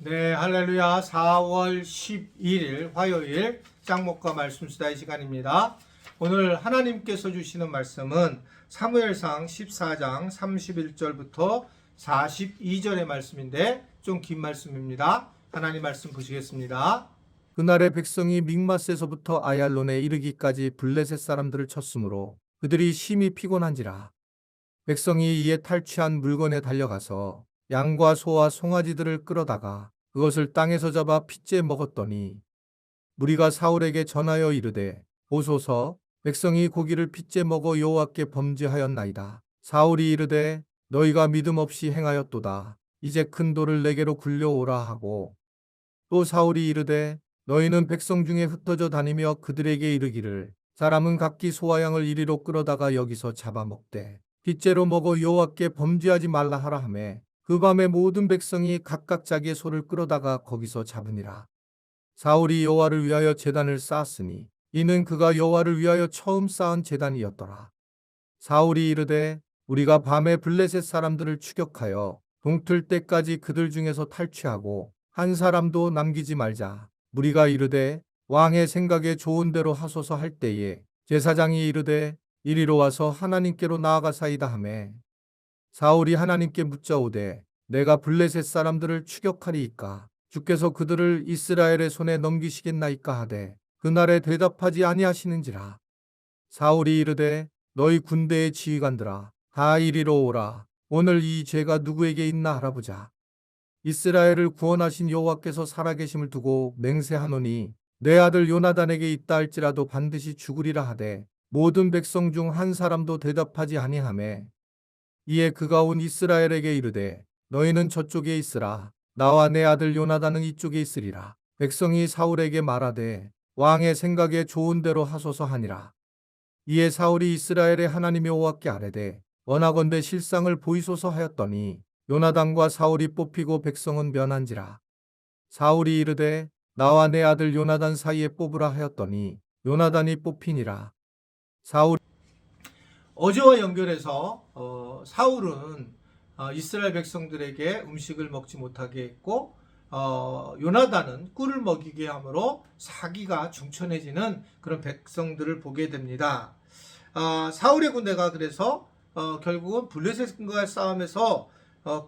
네, 할렐루야. 4월 11일 화요일 짱목과 말씀 수다의 시간입니다. 오늘 하나님께서 주시는 말씀은 사무엘상 14장 31절부터 42절의 말씀인데 좀 긴 말씀입니다. 하나님 말씀 보시겠습니다. 그날의 백성이 믹마스에서부터 아얄론에 이르기까지 블레셋 사람들을 쳤으므로 그들이 심히 피곤한지라. 백성이 이에 탈취한 물건에 달려가서 양과 소와 송아지들을 끌어다가 그것을 땅에서 잡아 핏째 먹었더니 무리가 사울에게 전하여 이르되 보소서 백성이 고기를 핏째 먹어 여호와께 범죄하였나이다. 사울이 이르되 너희가 믿음 없이 행하였도다. 이제 큰 돌을 내게로 굴려오라 하고 또 사울이 이르되 너희는 백성 중에 흩어져 다니며 그들에게 이르기를 사람은 각기 소와 양을 이리로 끌어다가 여기서 잡아먹되 핏째로 먹어 여호와께 범죄하지 말라 하라 하매 그 밤에 모든 백성이 각각 자기의 소를 끌어다가 거기서 잡으니라. 사울이 여호와를 위하여 제단을 쌓았으니 이는 그가 여호와를 위하여 처음 쌓은 제단이었더라. 사울이 이르되 우리가 밤에 블레셋 사람들을 추격하여 동틀 때까지 그들 중에서 탈취하고 한 사람도 남기지 말자. 무리가 이르되 왕의 생각에 좋은 대로 하소서 할 때에 제사장이 이르되 이리로 와서 하나님께로 나아가사이다 하매 사울이 하나님께 묻자오되 내가 블레셋 사람들을 추격하리이까 주께서 그들을 이스라엘의 손에 넘기시겠나이까 하되 그날에 대답하지 아니하시는지라. 사울이 이르되 너희 군대의 지휘관들아 다 이리로 오라. 오늘 이 죄가 누구에게 있나 알아보자. 이스라엘을 구원하신 여호와께서 살아계심을 두고 맹세하노니 내 아들 요나단에게 있다 할지라도 반드시 죽으리라 하되 모든 백성 중 한 사람도 대답하지 아니하매 이에 그가 온 이스라엘에게 이르되 너희는 저쪽에 있으라. 나와 내 아들 요나단은 이쪽에 있으리라. 백성이 사울에게 말하되 왕의 생각에 좋은 대로 하소서 하니라. 이에 사울이 이스라엘의 하나님의 여호와께 아뢰되 원하건대 실상을 보이소서 하였더니 요나단과 사울이 뽑히고 백성은 면한지라. 사울이 이르되 나와 내 아들 요나단 사이에 뽑으라 하였더니 요나단이 뽑히니라. 사울 어제와 연결해서 사울은 이스라엘 백성들에게 음식을 먹지 못하게 했고 요나단은 꿀을 먹이게 함으로 사기가 중천해지는 그런 백성들을 보게 됩니다. 사울의 군대가 그래서 결국은 블레셋과의 싸움에서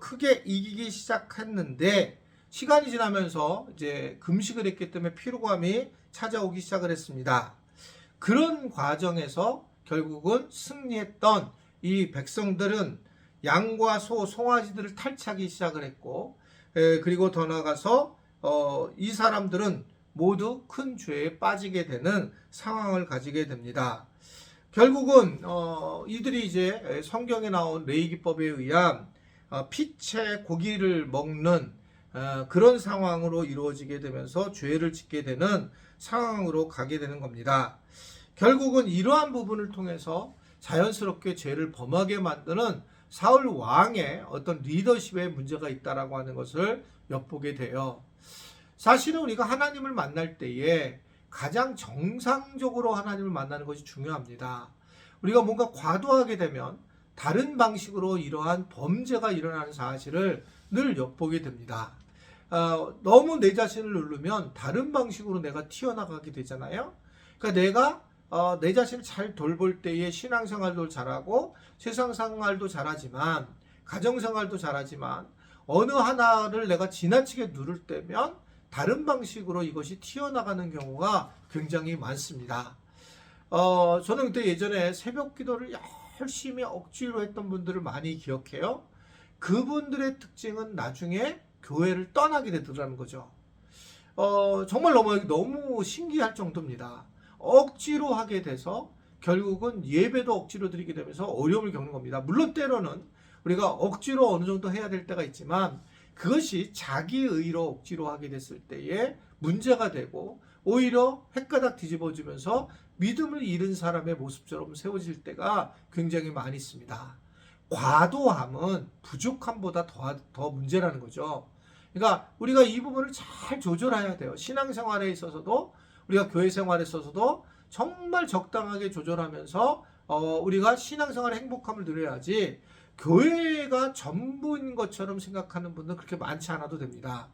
크게 이기기 시작했는데 시간이 지나면서 이제 금식을 했기 때문에 피로감이 찾아오기 시작을 했습니다. 그런 과정에서 결국은 승리했던 이 백성들은 양과 소, 송아지들을 탈취하기 시작을 했고 그리고 더 나아가서 이 사람들은 모두 큰 죄에 빠지게 되는 상황을 가지게 됩니다. 결국은 이들이 이제 성경에 나온 레위기법에 의한 핏째 고기를 먹는 그런 상황으로 이루어지게 되면서 죄를 짓게 되는 상황으로 가게 되는 겁니다. 결국은 이러한 부분을 통해서 자연스럽게 죄를 범하게 만드는 사울 왕의 어떤 리더십에 문제가 있다라고 하는 것을 엿보게 돼요. 사실은 우리가 하나님을 만날 때에 가장 정상적으로 하나님을 만나는 것이 중요합니다. 우리가 뭔가 과도하게 되면 다른 방식으로 이러한 범죄가 일어나는 사실을 늘 엿보게 됩니다. 너무 내 자신을 누르면 다른 방식으로 내가 튀어나가게 되잖아요. 그러니까 내가 내 자신을 잘 돌볼 때에 신앙생활도 잘하고 세상생활도 잘하지만 가정생활도 잘하지만 어느 하나를 내가 지나치게 누를 때면 다른 방식으로 이것이 튀어나가는 경우가 굉장히 많습니다. 저는 그때 예전에 새벽 기도를 열심히 억지로 했던 분들을 많이 기억해요. 그분들의 특징은 나중에 교회를 떠나게 되더라는 거죠. 정말 너무 신기할 정도입니다. 억지로 하게 돼서 결국은 예배도 억지로 드리게 되면서 어려움을 겪는 겁니다. 물론 때로는 우리가 억지로 어느 정도 해야 될 때가 있지만 그것이 자기 의로 억지로 하게 됐을 때에 문제가 되고 오히려 헷가닥 뒤집어지면서 믿음을 잃은 사람의 모습처럼 세워질 때가 굉장히 많이 있습니다. 과도함은 부족함보다 더 문제라는 거죠. 그러니까 우리가 이 부분을 잘 조절해야 돼요. 신앙생활에 있어서도 우리가 교회 생활에 있어서도 정말 적당하게 조절하면서 우리가 신앙생활의 행복함을 누려야지 교회가 전부인 것처럼 생각하는 분들 그렇게 많지 않아도 됩니다.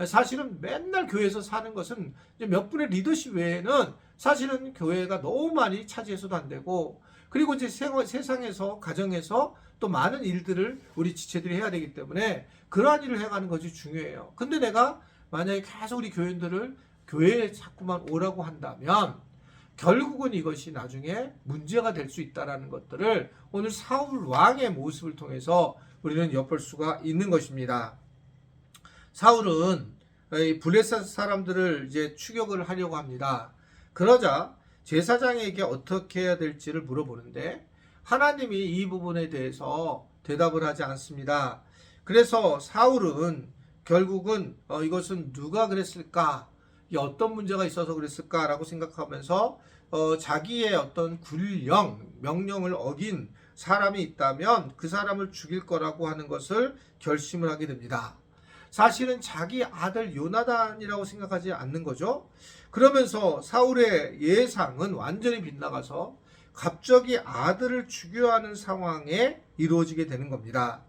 사실은 맨날 교회에서 사는 것은 이제 몇 분의 리더십 외에는 사실은 교회가 너무 많이 차지해서도 안 되고, 그리고 이제 세상에서, 가정에서 또 많은 일들을 우리 지체들이 해야 되기 때문에 그러한 일을 해가는 것이 중요해요. 근데 내가 만약에 계속 우리 교인들을 교회에 자꾸만 오라고 한다면 결국은 이것이 나중에 문제가 될 수 있다는 것들을 오늘 사울 왕의 모습을 통해서 우리는 엿볼 수가 있는 것입니다. 사울은 블레셋 사람들을 이제 추격을 하려고 합니다. 그러자 제사장에게 어떻게 해야 될지를 물어보는데 하나님이 이 부분에 대해서 대답을 하지 않습니다. 그래서 사울은 결국은 이것은 누가 그랬을까? 어떤 문제가 있어서 그랬을까라고 생각하면서 자기의 어떤 명령을 어긴 사람이 있다면 그 사람을 죽일 거라고 하는 것을 결심을 하게 됩니다. 사실은 자기 아들 요나단이라고 생각하지 않는 거죠. 그러면서 사울의 예상은 완전히 빗나가서 갑자기 아들을 죽여야 하는 상황에 이루어지게 되는 겁니다.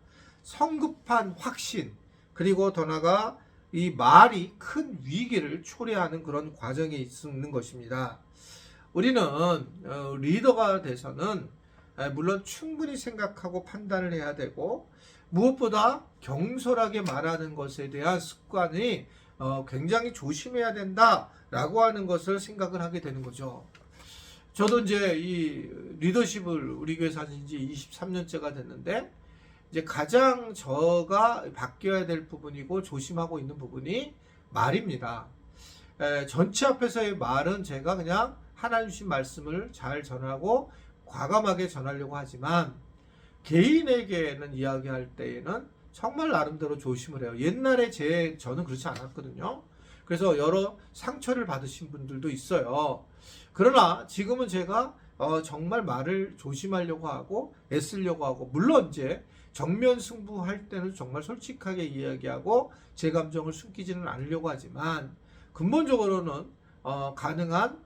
성급한 확신, 그리고 더 나아가 이 말이 큰 위기를 초래하는 그런 과정에 있는 것입니다. 우리는 리더가 돼서는 물론 충분히 생각하고 판단을 해야 되고, 무엇보다 경솔하게 말하는 것에 대한 습관이 굉장히 조심해야 된다라고 하는 것을 생각을 하게 되는 거죠. 저도 이제 이 리더십을 우리 교회 사신 지 23년째가 됐는데, 이제 가장 저가 바뀌어야 될 부분이고 조심하고 있는 부분이 말입니다. 전체 앞에서의 말은 제가 그냥 하나님 주신 말씀을 잘 전하고 과감하게 전하려고 하지만, 개인에게는 이야기할 때에는 정말 나름대로 조심을 해요. 옛날에 저는 그렇지 않았거든요. 그래서 여러 상처를 받으신 분들도 있어요. 그러나 지금은 제가 정말 말을 조심하려고 하고 애쓰려고 하고, 물론 이제 정면 승부할 때는 정말 솔직하게 이야기하고 제 감정을 숨기지는 않으려고 하지만, 근본적으로는 가능한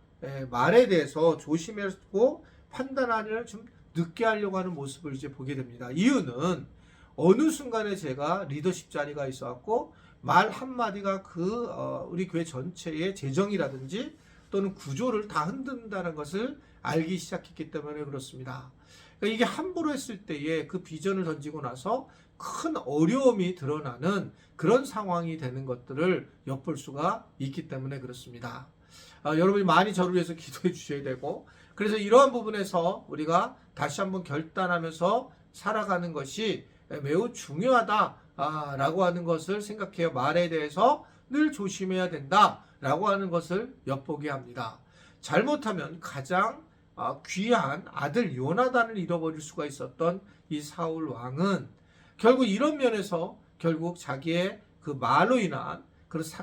말에 대해서 조심하고 판단을 좀 늦게 하려고 하는 모습을 이제 보게 됩니다. 이유는 어느 순간에 제가 리더십 자리가 있어갖고 말 한마디가 우리 교회 전체의 재정이라든지 또는 구조를 다 흔든다는 것을 알기 시작했기 때문에 그렇습니다. 그러니까 이게 함부로 했을 때에 그 비전을 던지고 나서 큰 어려움이 드러나는 그런 상황이 되는 것들을 엿볼 수가 있기 때문에 그렇습니다. 여러분이 많이 저를 위해서 기도해 주셔야 되고, 그래서 이러한 부분에서 우리가 다시 한번 결단하면서 살아가는 것이 매우 중요하다라고 하는 것을 생각해요. 말에 대해서 늘 조심해야 된다라고 하는 것을 엿보게 합니다. 잘못하면 가장 귀한 아들 요나단을 잃어버릴 수가 있었던 이 사울 왕은 결국 이런 면에서 결국 자기의 그 말로 인한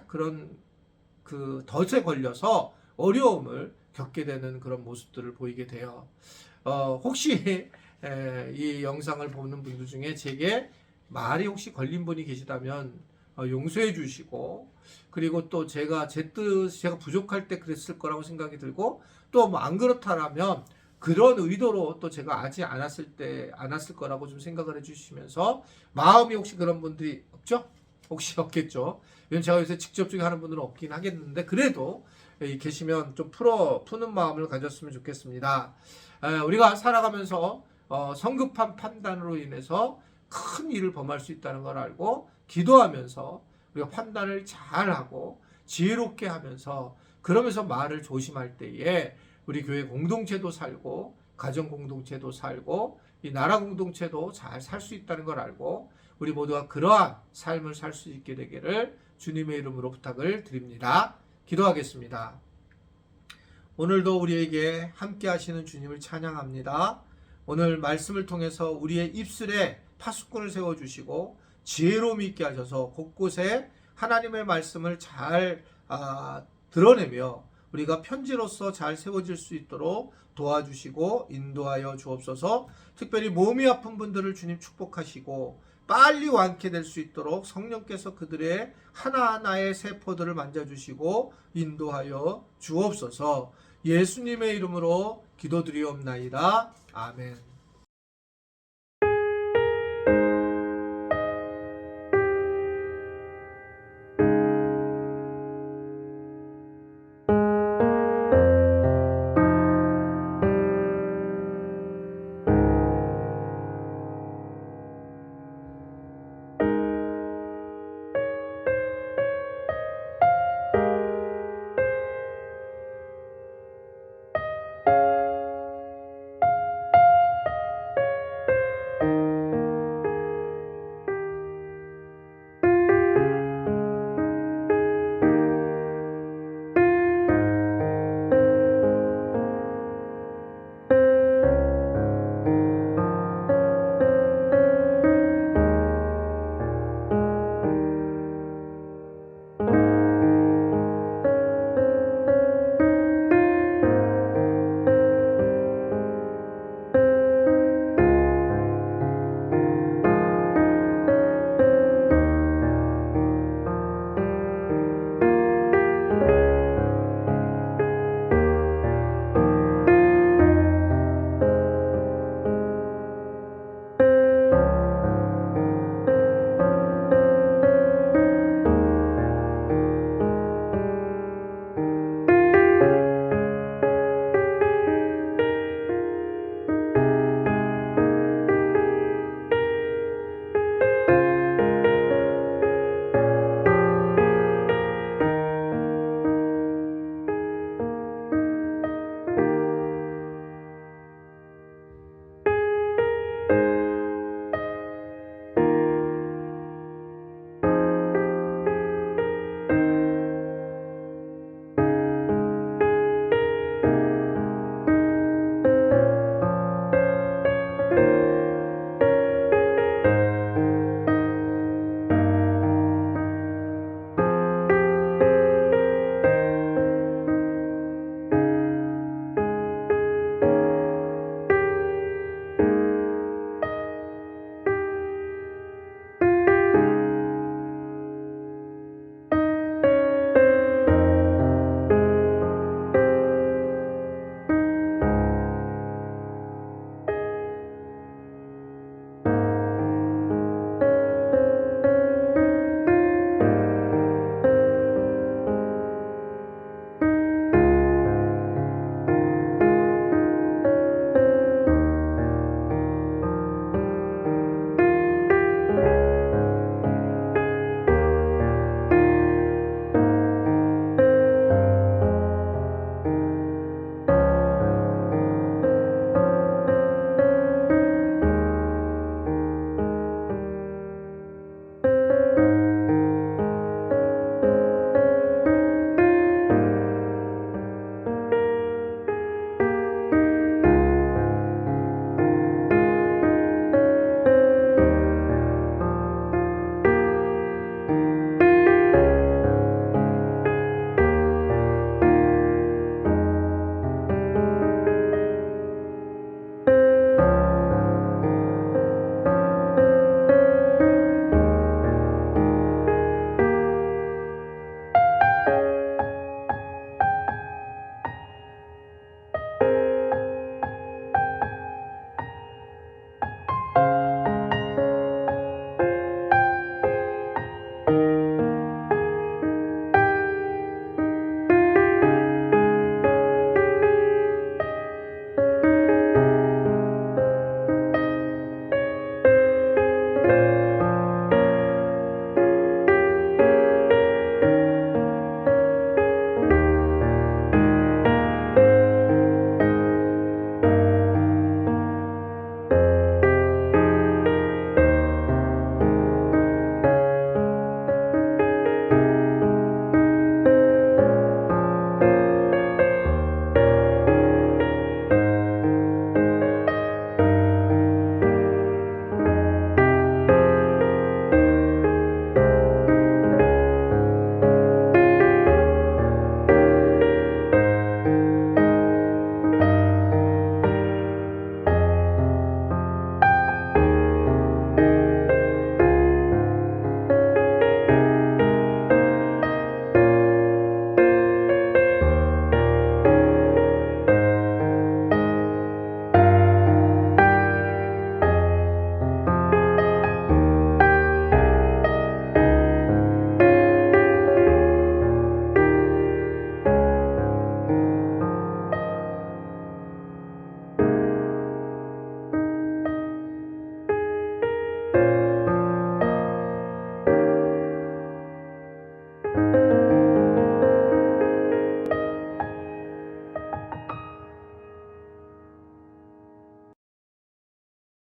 그런 덫에 걸려서 어려움을 겪게 되는 그런 모습들을 보이게 돼요. 혹시 이 영상을 보는 분들 중에 제게 말이 혹시 걸린 분이 계시다면 용서해 주시고, 그리고 또 제가 부족할 때 그랬을 거라고 생각이 들고, 또 뭐 안 그렇다라면 그런 의도로 또 제가 하지 않았을 거라고 좀 생각을 해주시면서, 마음이 혹시 그런 분들이 없죠? 혹시 없겠죠? 왜냐면 제가 요새 직접적으로 하는 분들은 없긴 하겠는데, 그래도 계시면 좀 푸는 마음을 가졌으면 좋겠습니다. 우리가 살아가면서 성급한 판단으로 인해서 큰 일을 범할 수 있다는 걸 알고, 기도하면서 우리가 판단을 잘하고 지혜롭게 하면서, 그러면서 말을 조심할 때에 우리 교회 공동체도 살고 가정 공동체도 살고 이 나라 공동체도 잘 살 수 있다는 걸 알고, 우리 모두가 그러한 삶을 살 수 있게 되기를 주님의 이름으로 부탁을 드립니다. 기도하겠습니다. 오늘도 우리에게 함께 하시는 주님을 찬양합니다. 오늘 말씀을 통해서 우리의 입술에 파수꾼을 세워주시고 지혜로움 있게 하셔서 곳곳에 하나님의 말씀을 잘 드러내며 우리가 편지로서 잘 세워질 수 있도록 도와주시고 인도하여 주옵소서. 특별히 몸이 아픈 분들을 주님 축복하시고 빨리 완쾌될 수 있도록 성령께서 그들의 하나하나의 세포들을 만져주시고 인도하여 주옵소서. 예수님의 이름으로 기도드리옵나이다. 아멘.